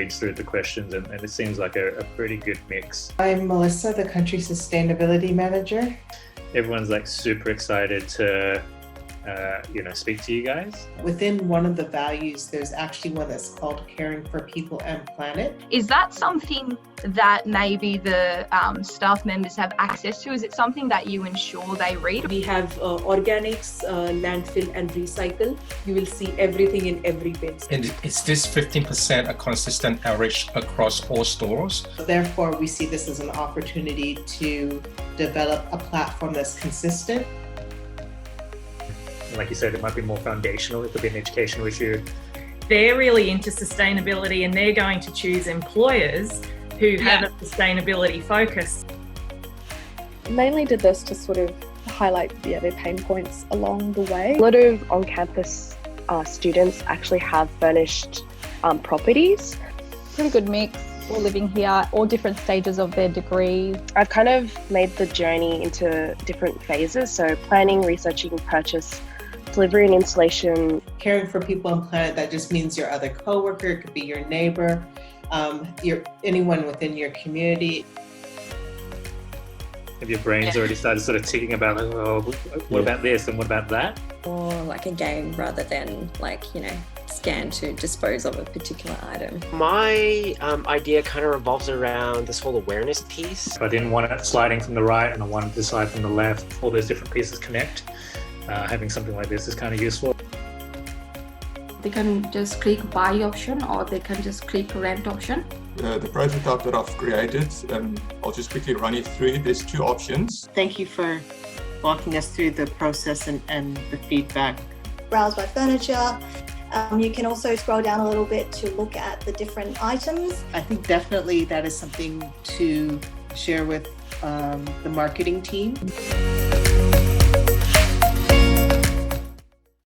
reads through the questions, and it seems like a pretty good mix. I'm Melissa, the Country Sustainability Manager. Everyone's like super excited to speak to you guys. Within one of the values, there's actually one that's called caring for people and planet. Is that something that maybe the staff members have access to? Is it something that you ensure they read? We have organics, landfill and recycle. You will see everything in every bin. And is this 15% a consistent average across all stores? Therefore, we see this as an opportunity to develop a platform that's consistent. Like you said, it might be more foundational. It could be an educational issue. They're really into sustainability, and they're going to choose employers who have a sustainability focus. Mainly did this to sort of highlight their pain points along the way. A lot of on-campus students actually have furnished properties. Pretty good mix, all living here, all different stages of their degree. I've kind of made the journey into different phases, so planning, researching, purchase, delivery and installation. Caring for people and planet, that just means your other coworker, it could be your neighbor, anyone within your community. Have your brains already started sort of ticking about, what about this and what about that? Or like a game rather than scan to dispose of a particular item. My idea kind of revolves around this whole awareness piece. I didn't want it sliding from the right and I wanted to slide from the left. All those different pieces connect. Having something like this is kind of useful. They can just click buy option, or they can just click rent option. The prototype that I've created, I'll just quickly run you through. There's two options. Thank you for walking us through the process and the feedback. Browse by furniture. You can also scroll down a little bit to look at the different items. I think definitely that is something to share with the marketing team.